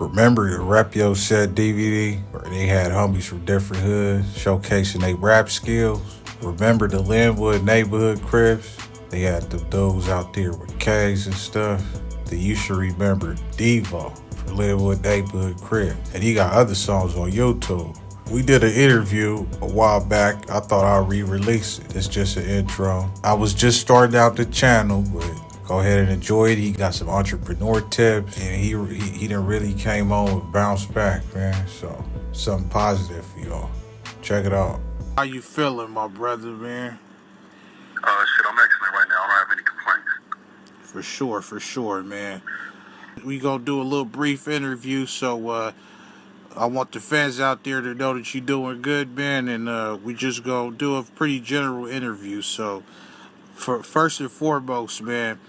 Remember the Rep Yo Set DVD where they had homies from different hoods showcasing their rap skills? Remember the Linwood neighborhood cribs? They had the dudes out there with K's and stuff. Then you should remember Devo from Linwood neighborhood crib. And he got other songs on YouTube. We did an interview a while back. I thought I'd re-release it. It's just an intro. I was just starting out the channel, but go ahead and enjoy it. He got some entrepreneur tips, and he done really came on and bounced back, man. So something positive for y'all. Check it out. How you feeling, my brother, man? Shit, I'm excellent right now. I don't have any complaints. For sure, man. We gonna do a little brief interview, so I want the fans out there to know that you're doing good, man, and we just gonna do a pretty general interview. So, for first and foremost, man,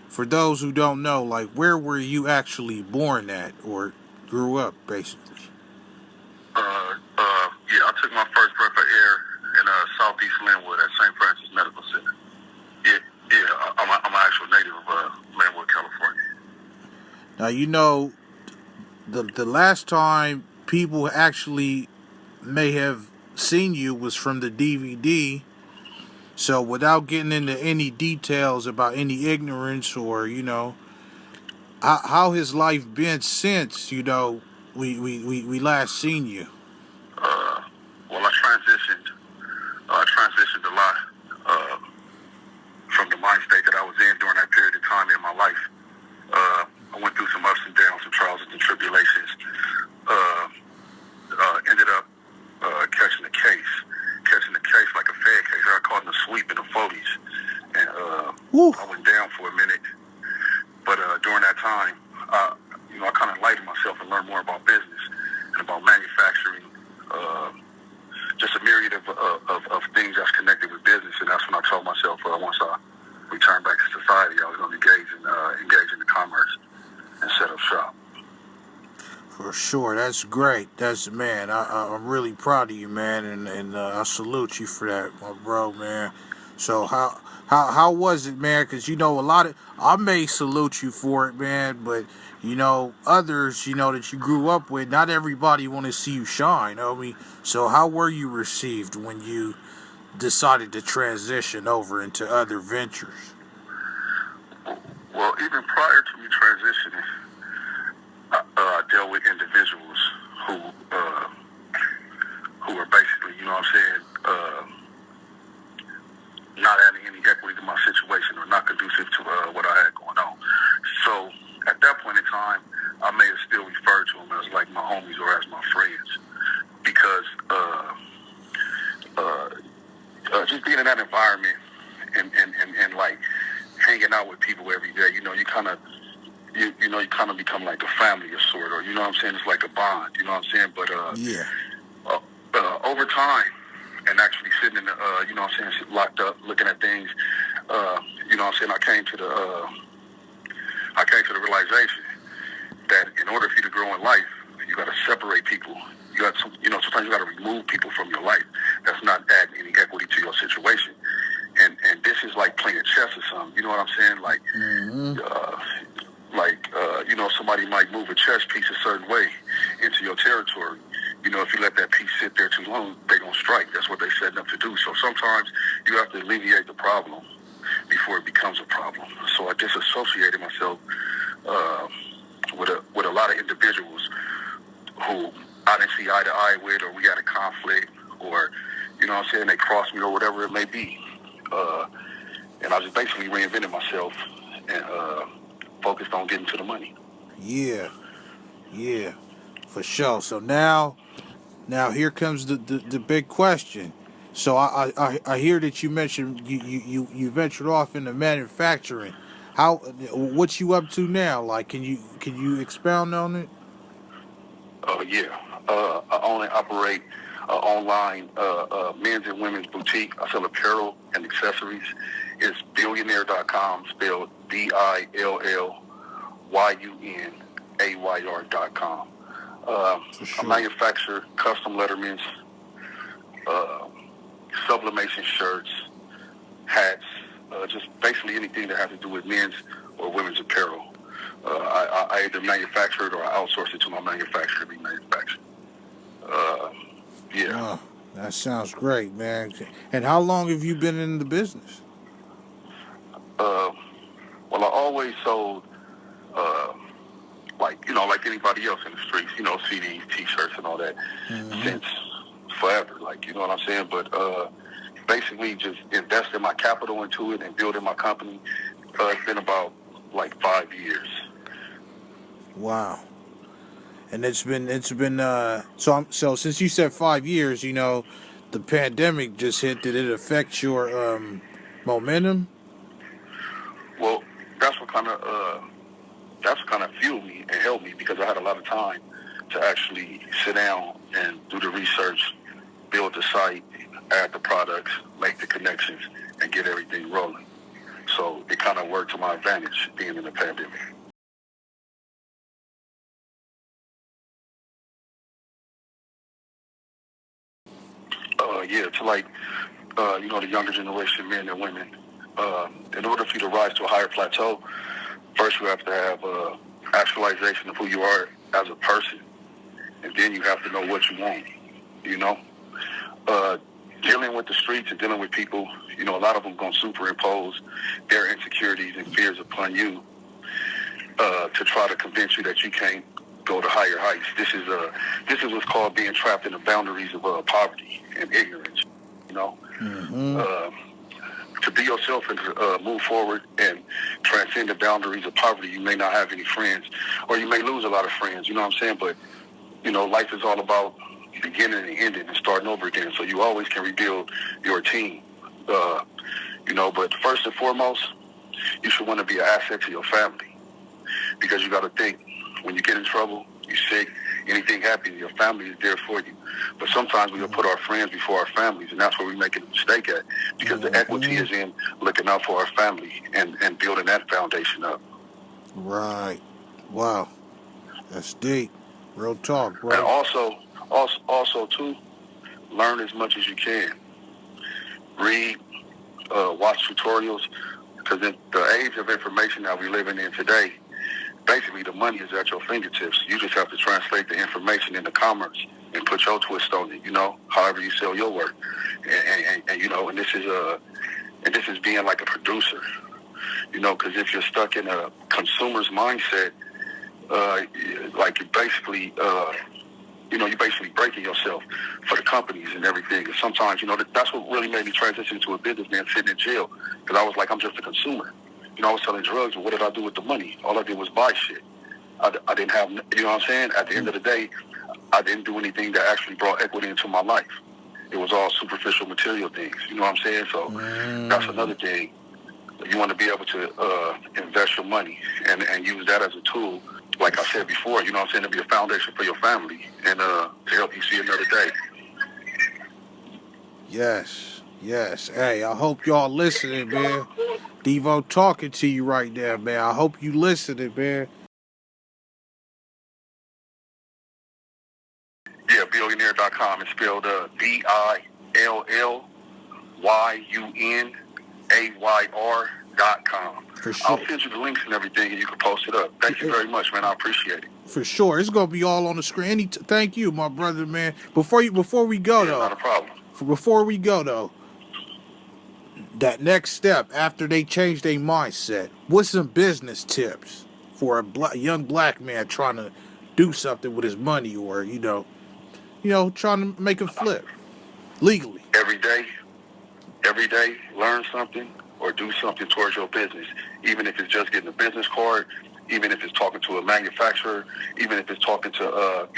for those who don't know, like, where were you actually born at or grew up, basically? Yeah, I took my first breath of air in Southeast Linwood at St. Francis Medical Center. Yeah, I'm an actual native of Linwood, California. Now, you know, the last time people actually may have seen you was from the DVD. So without getting into any details about any ignorance or, you know, how has life been since, you know, we last seen you? Well, I transitioned a lot from the mind state that I was in during that period of time in my life. I went through some ups and downs, some trials and tribulations. Ended up catching the case like a Fed case. I got caught in a sweep in the 40s. And I went down for a minute. But during that time, I kind of enlightened myself and learned more about business and about manufacturing, just a myriad of things that's connected with business. And that's when I told myself once I returned back to society, I was going to engage in the commerce and set up shop. For sure, that's great. Man, I'm really proud of you, man, and I salute you for that, my bro, man. So how was it, man? Because, you know, I may salute you for it, man, but, you know, others, you know, that you grew up with, not everybody want to see you shine, homie. So how were you received when you decided to transition over into other ventures? Well, even prior to me transitioning, I dealt with individuals who were basically, you know what I'm saying, not adding any equity to my situation or not conducive to what I had going on. So at that point in time, I may have still referred to them as like my homies or as my friends, because just being in that environment and like hanging out with people every day, you know, you kind of become like a family of sort, or, you know what I'm saying, it's like a bond, you know what I'm saying, but over time, and actually sitting in the, you know what I'm saying, locked up, looking at things, you know what I'm saying, I came to the realization that in order for you to grow in life, you got to separate people. Sometimes you got to remove people from your life that's not adding any equity to your situation. And this is like playing chess or something, you know what I'm saying, like, you know, somebody might move a chess piece a certain way into your territory. You know, if you let that piece sit there too long, they're going to strike. That's what they're setting up to do. So sometimes you have to alleviate the problem before it becomes a problem. So I disassociated myself with a lot of individuals who I didn't see eye to eye with, or we had a conflict, or, you know what I'm saying, they crossed me or whatever it may be. And I just basically reinvented myself and focused on getting to the money. Yeah, for sure. So now here comes the big question. So I hear that you mentioned you ventured off into manufacturing. What you up to now? Like, can you expound on it? Yeah. I own and operate an online men's and women's boutique. I sell apparel and accessories. It's billionaire.com, spelled BILLYUNAYR.com. Sure. I manufacture custom lettermans, sublimation shirts, hats, just basically anything that has to do with men's or women's apparel. I either manufacture it or I outsource it to my manufacturer to be manufactured. Yeah. Wow, that sounds great, man. And how long have you been in the business? Well, I always sold, like anybody else in the streets, CDs, T-shirts, and all that since forever. Like, you know what I'm saying? But basically, just investing my capital into it and building my company. It's been about like 5 years. Wow. And it's been so since you said 5 years, the pandemic just hit. Did it affect your momentum? Well, that's what kind of fueled me and helped me, because I had a lot of time to actually sit down and do the research, build the site, add the products, make the connections, and get everything rolling. So it kind of worked to my advantage being in the pandemic. To the younger generation, men and women, in order for you to rise to a higher plateau, first you have to have actualization of who you are as a person, and then you have to know what you want. Dealing with the streets and dealing with people, a lot of them going to superimpose their insecurities and fears upon you to try to convince you that you can't go to higher heights. This is what's called being trapped in the boundaries of poverty and ignorance. To be yourself and to move forward and transcend the boundaries of poverty, you may not have any friends, or you may lose a lot of friends. You know what I'm saying? But life is all about beginning and ending and starting over again. So you always can rebuild your team. But first and foremost, you should want to be an asset to your family, because you got to think, when you get in trouble, you're sick, anything happens, your family is there for you. But sometimes we put our friends before our families, and that's where we make a mistake at, because the equity is in looking out for our family and building that foundation up. Right. Wow. That's deep. Real talk, bro. And also too, learn as much as you can. Read, watch tutorials, because in the age of information that we're living in today, basically the money is at your fingertips. You just have to translate the information into commerce and put your twist on it, however you sell your work. And this is being like a producer, because if you're stuck in a consumer's mindset, you're basically breaking yourself for the companies and everything. And sometimes, that's what really made me transition to a businessman sitting in jail, because I was like, I'm just a consumer. I was selling drugs, but what did I do with the money? All I did was buy shit. I didn't have, you know what I'm saying? At the end of the day, I didn't do anything that actually brought equity into my life. It was all superficial material things, you know what I'm saying? So that's another thing. You want to be able to invest your money and use that as a tool, like I said before, you know what I'm saying, to be a foundation for your family and to help you see another day. Yes. Hey, I hope y'all listening, man. Devo talking to you right there, man. I hope you listening, man. Yeah, billionaire.com. It's spelled BILLYUNAYR.com. For sure. I'll send you the links and everything, and you can post it up. Thank you very much, man. I appreciate it. For sure. It's going to be all on the screen. Thank you, my brother, man. Before we go, though. Not a problem. Before we go, though, that next step after they change their mindset, what's some business tips for a young black man trying to do something with his money, or trying to make a flip legally? Every day, learn something or do something towards your business. Even if it's just getting a business card, even if it's talking to a manufacturer, even if it's talking to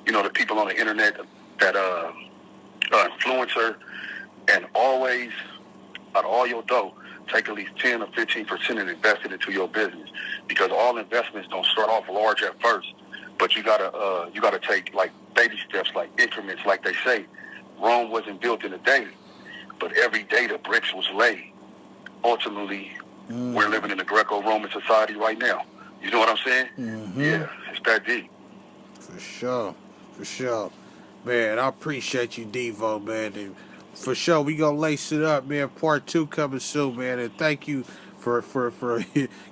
the people on the internet that influencer. And always, out of all your dough, take at least 10 or 15% and invest it into your business, because all investments don't start off large at first, but you gotta take like baby steps, like increments, like they say. Rome wasn't built in a day, but every day the bricks was laid. Ultimately, we're living in a Greco-Roman society right now. You know what I'm saying? Yeah, it's that deep. For sure. Man, I appreciate you, Devo, man. And for sure, we gonna lace it up, man. Part 2 coming soon, man. And thank you for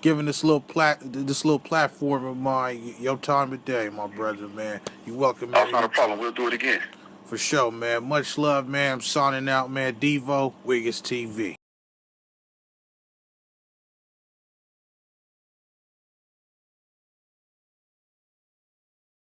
giving this little platform of mine your time of day, my brother, man. You welcome, man. That's not a problem. We'll do it again. For sure, man. Much love, man. I'm signing out, man. Devo, WigginsTV.